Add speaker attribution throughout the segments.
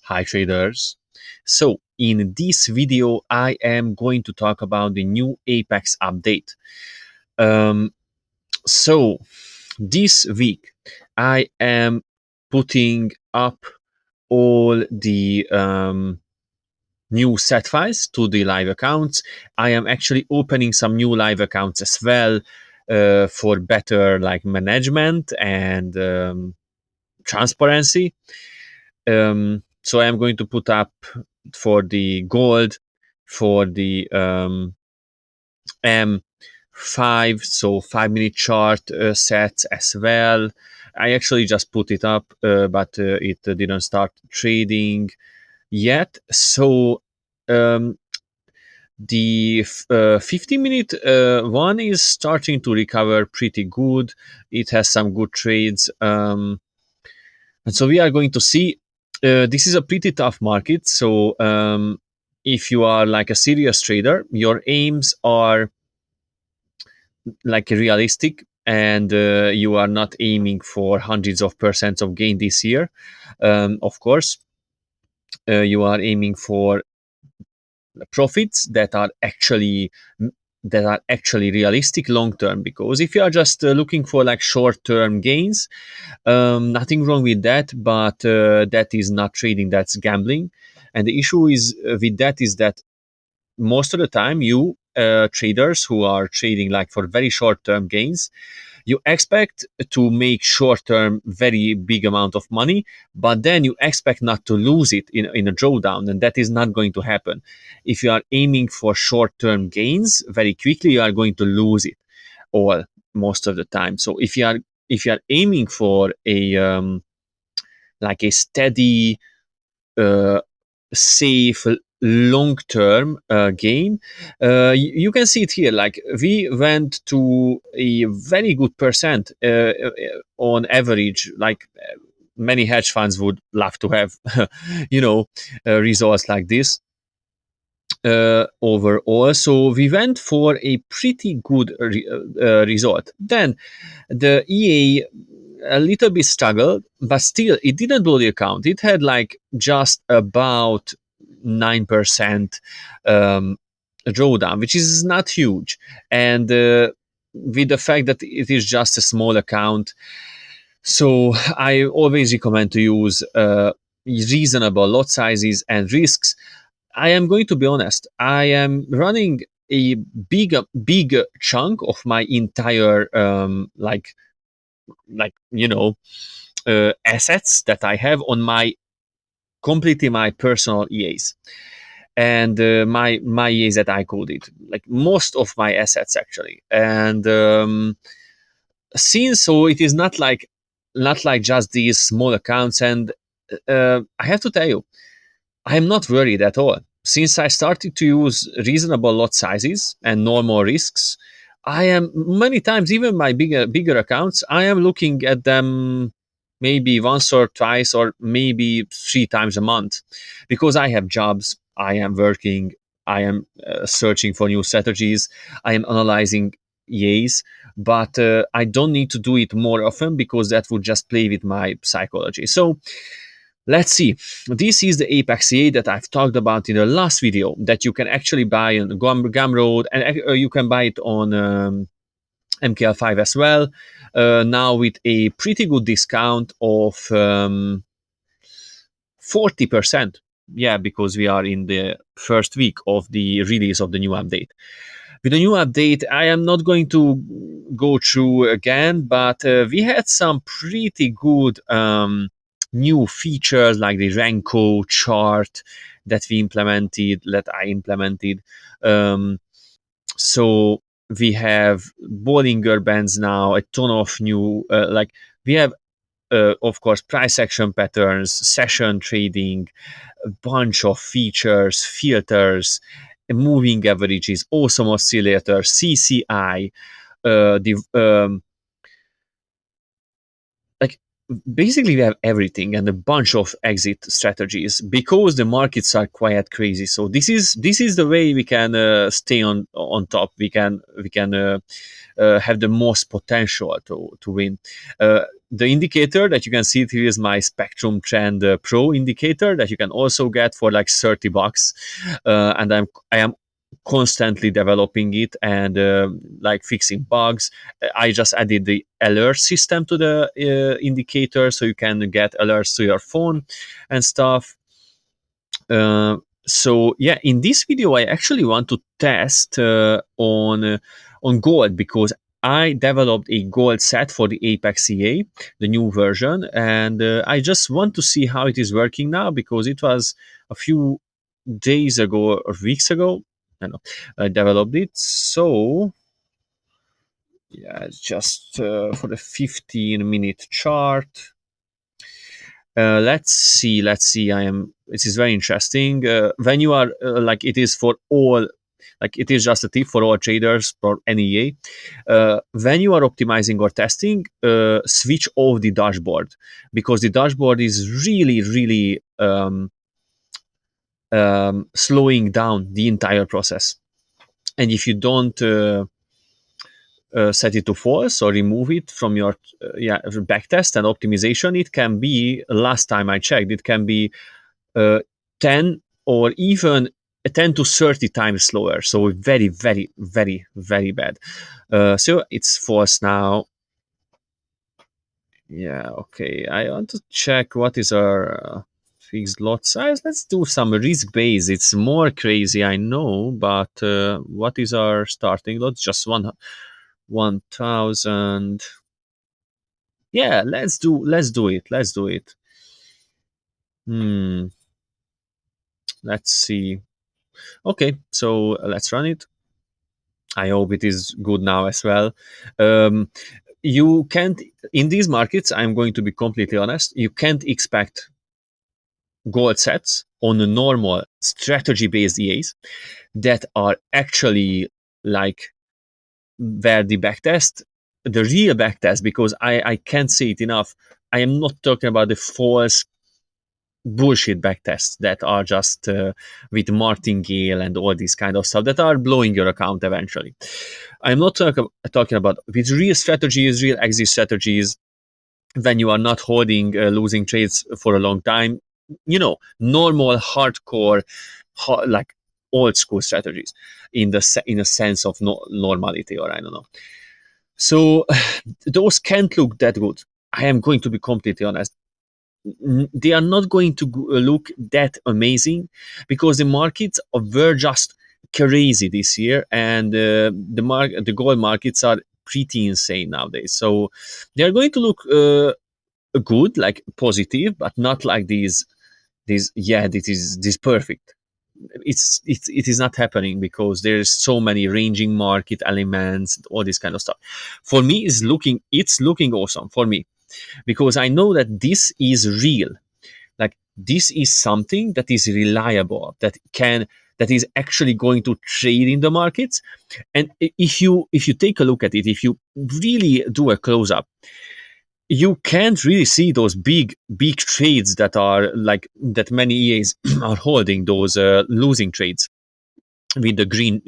Speaker 1: Hi traders. So in this video, I am going to talk about the new Apex update. So this week, I am putting up all the new set files to the live accounts. I am actually opening some new live accounts as well for better management and transparency. So I am going to put up for the gold, for the M5, so 5-minute chart sets as well. I actually just put it up, but it didn't start trading yet. So the 15-minute one is starting to recover pretty good. It has some good trades. And so we are going to see. This is a pretty tough market. So if you are like a serious trader, your aims are realistic, and you are not aiming for hundreds of percents of gain this year. Of course, you are aiming for profits that are actually realistic long term, because if you are just looking for short term gains, nothing wrong with that, but that is not trading, that's gambling. And the issue is with that is that most of the time you traders who are trading for very short term gains, you expect to make short term very big amount of money, but then you expect not to lose it in a drawdown, and that is not going to happen. If you are aiming for short term gains very quickly, you are going to lose it all most of the time. So if you are aiming for a a steady safe long-term gain, you can see it here. We went to a very good percent on average. Many hedge funds would love to have results like this overall. So we went for a pretty good result. Then the EA a little bit struggled, but still it didn't blow the account. It had just about 9% drawdown, which is not huge. And with the fact that it is just a small account, so I always recommend to use reasonable lot sizes and risks. I am going to be honest, I am running a big chunk of my entire assets that I have on my completely my personal EAs, and my EAs that I coded, most of my assets actually. And since so it is not like just these small accounts, and I have to tell you, I am not worried at all. Since I started to use reasonable lot sizes and normal risks, I am many times, even my bigger accounts, I am looking at them maybe once or twice or maybe 3 times a month, because I have jobs, I am working, I am searching for new strategies, I am analyzing EAs, but I don't need to do it more often, because that would just play with my psychology. So let's see. This is the Apex EA that I've talked about in the last video, that you can actually buy on Gumroad, and you can buy it on MKL5 as well, now with a pretty good discount of 40%. Yeah, because we are in the first week of the release of the new update. With the new update, I am not going to go through again, but we had some pretty good new features, like the Renko chart that I implemented. So we have Bollinger Bands now, a ton of new, we have, of course, price action patterns, session trading, a bunch of features, filters, moving averages, awesome oscillator, CCI, basically we have everything, and a bunch of exit strategies, because the markets are quite crazy. So this is the way we can stay on top. We can have the most potential to win. the indicator that you can see here is my Spectrum Trend Pro indicator that you can also get for like $30, and I am constantly developing it and like fixing bugs. I just added the alert system to the indicator, so you can get alerts to your phone and stuff. Uh, so yeah, in this video, I actually want to test on gold, because I developed a gold set for the Apex CA, the new version, and I just want to see how it is working now, because it was a few days ago or weeks ago. I know I developed it. So yeah, it's just for the 15-minute chart. Let's see. This is very interesting. When you are like, it is for all, like it is just a tip for all traders for NEA. When you are optimizing or testing, switch off the dashboard, because the dashboard is really slowing down the entire process. And if you don't set it to false or remove it from your backtest and optimization, it can be, last time I checked, it can be uh, 10 or even 10 to 30 times slower. So very bad. So it's false now. Yeah, okay. I want to check what is our fixed lot size. Let's do some risk base. It's more crazy, I know, but what is our starting lot? Just 1,000. Yeah, let's do it. Hmm. Let's see. Okay, so let's run it. I hope it is good now as well. Um, you can't, in these markets, I'm going to be completely honest, you can't expect gold sets on a normal strategy based EAs that are actually like where the backtest, the real backtest, because I can't say it enough. I am not talking about the false bullshit backtests that are just with martingale and all this kind of stuff that are blowing your account eventually. I'm not talking about with real strategies, real exit strategies, when you are not holding losing trades for a long time. Normal, hardcore, like old school strategies in a sense of normality, or I don't know. So those can't look that good. I am going to be completely honest. They are not going to look that amazing, because the markets were just crazy this year, and the gold markets are pretty insane nowadays. So they are going to look good, like positive, but not like these. Yeah, this perfect. It is not happening, because there's so many ranging market elements, all this kind of stuff. For me, it's looking awesome for me, because I know that this is real. Like, this is something that is reliable, that is actually going to trade in the markets. And if you take a look at it, if you really do a close up, you can't really see those big trades that are like that many EAs are holding, those losing trades with the green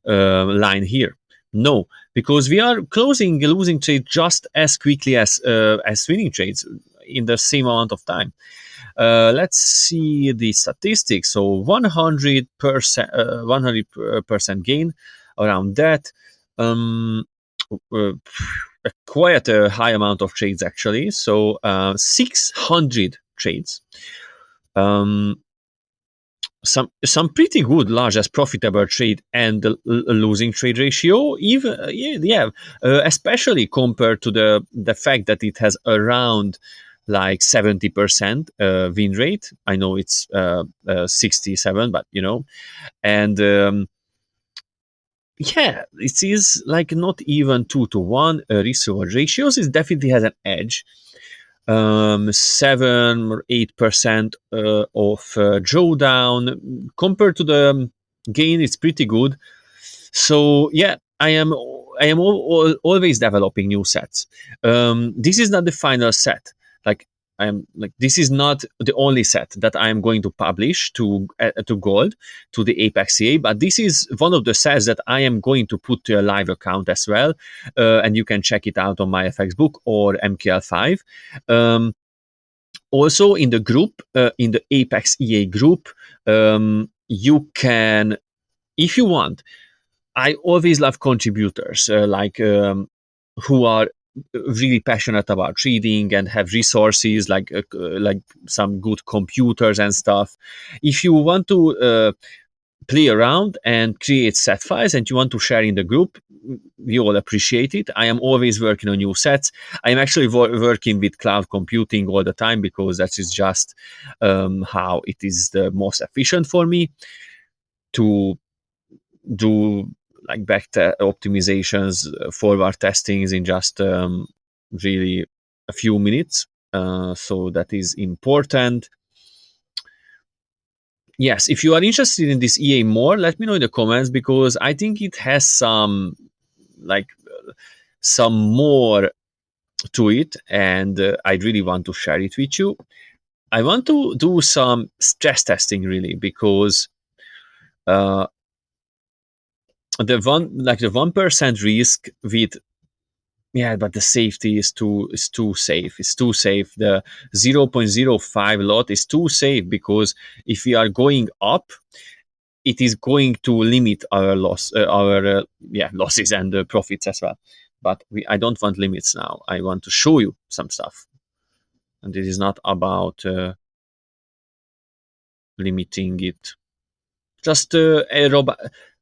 Speaker 1: line here. No, because we are closing a losing trade just as quickly as winning trades in the same amount of time. Let's see the statistics. So 100% gain around that. Uh, Quite a high amount of trades actually. So 600 trades. Um, some pretty good large as profitable trade, and the losing trade ratio, even especially compared to the fact that it has around like 70% win rate. I know it's 67, but and yeah, it is like not even 2 to 1 risk reward ratios. It definitely has an edge. 7 or 8% of drawdown compared to the gain. It's pretty good. So yeah, I am always developing new sets. This is not the final set. Like, I'm like, this is not the only set that I am going to publish to gold, to the Apex CA, but this is one of the sets that I am going to put to a live account as well, and you can check it out on my FX book or MQL5. Also in the group, in the Apex EA group, you can, if you want. I always love contributors who are really passionate about trading and have resources like some good computers and stuff. If you want to play around and create set files and you want to share in the group, we all appreciate it. I am always working on new sets. I am actually working with cloud computing all the time because that is just how it is the most efficient for me to do like optimizations, forward testings in just really a few minutes. So that is important. Yes, if you are interested in this EA more, let me know in the comments because I think it has like some more to it, and I really want to share it with you. I want to do some stress testing really because uh, the 1% risk with, yeah, but the safety is too safe. It's too safe. The 0.05 lot is too safe because if we are going up, it is going to limit our losses and profits as well. But I don't want limits now. I want to show you some stuff, and this is not about limiting it. Just a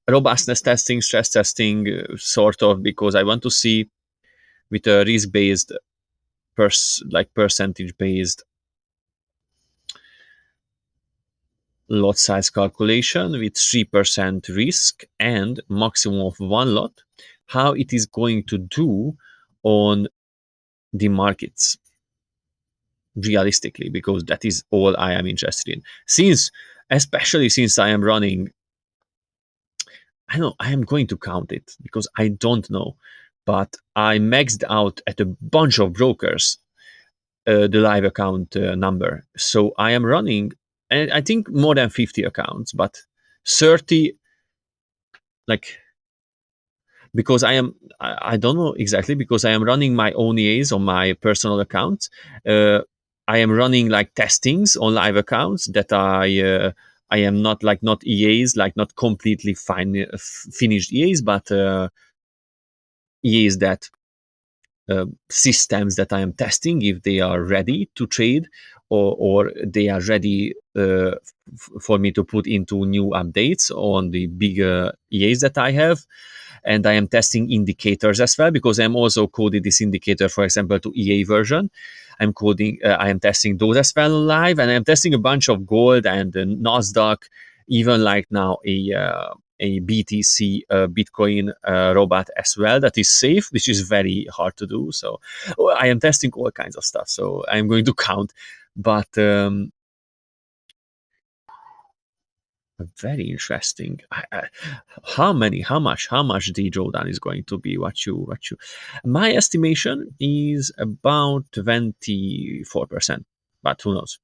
Speaker 1: robustness testing, stress testing, sort of, because I want to see with a risk-based, percentage-based lot size calculation with 3% risk and maximum of one lot, how it is going to do on the markets realistically, because that is all I am interested in. Especially since I am running, I know I am going to count it because I don't know, but I maxed out at a bunch of brokers the live account number. So I am running, and I think more than 50 accounts, but 30, like, because I don't know exactly, because I am running my own EAs on my personal accounts. I am running like testings on live accounts that I am not EAs, like not completely finished EAs, but EAs that systems that I am testing if they are ready to trade, or they are ready for me to put into new updates on the bigger EAs that I have. And I am testing indicators as well because I'm also coding this indicator, for example, to EA version. I am testing those as well live, and I'm testing a bunch of gold and Nasdaq, even like now a BTC Bitcoin robot as well that is safe, which is very hard to do. So I am testing all kinds of stuff. So I'm going to count, but very interesting. How much the drawdown is going to be? My estimation is about 24%, but who knows?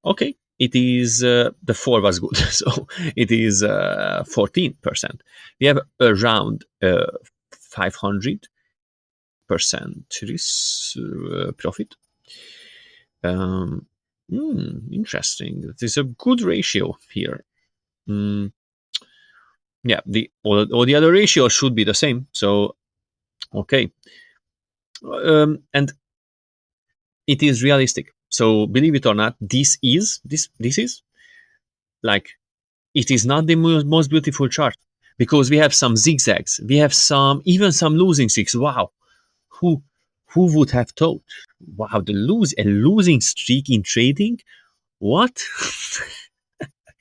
Speaker 1: Okay, it is the 4 was good, so it is 14%. We have around 500% risk profit. Interesting. It is a good ratio here. Yeah, all the other ratios should be the same. So okay, and it is realistic. So believe it or not, this is like, it is not the most beautiful chart because we have some zigzags. We have even some losing streaks. Wow, who would have thought? Wow, a losing streak in trading. What?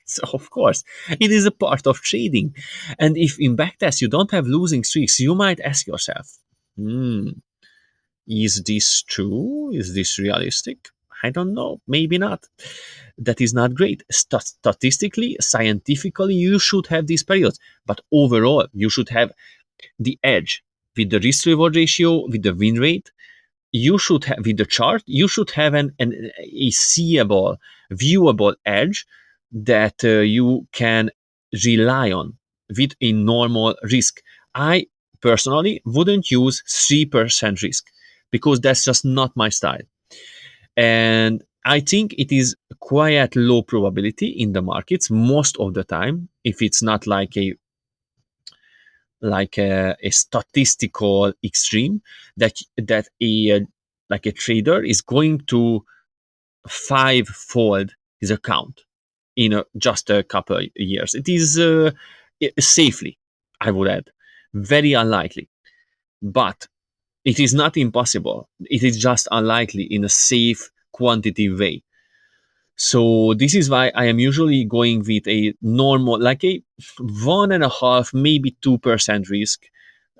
Speaker 1: So of course, it is a part of trading. And if in backtest you don't have losing streaks, you might ask yourself, is this true? Is this realistic? I don't know. Maybe not. That is not great. Statistically, scientifically, you should have these periods. But overall, you should have the edge with the risk reward ratio, with the win rate. you should have with the chart, you should have a seeable, viewable edge that you can rely on with a normal risk. I personally wouldn't use 3% risk because that's just not my style. And I think it is quite low probability in the markets most of the time, if it's not like a statistical extreme, that a like a trader is going to five-fold his account in just a couple of years. It is safely, I would add, very unlikely, but it is not impossible. It is just unlikely in a safe quantity way. So this is why I am usually going with a normal, like a 1.5, maybe 2% risk,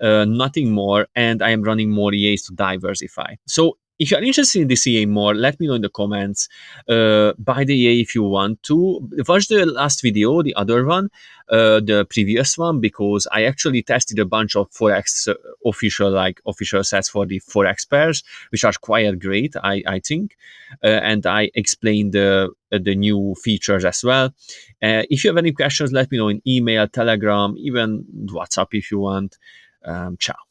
Speaker 1: nothing more, and I am running more EAs to diversify. So if you're interested in this EA more, let me know in the comments. Buy the EA if you want to. Watch the last video, the other one, the previous one, because I actually tested a bunch of Forex official sets for the Forex pairs, which are quite great, I think. And I explained the new features as well. If you have any questions, let me know in email, Telegram, even WhatsApp if you want. Ciao.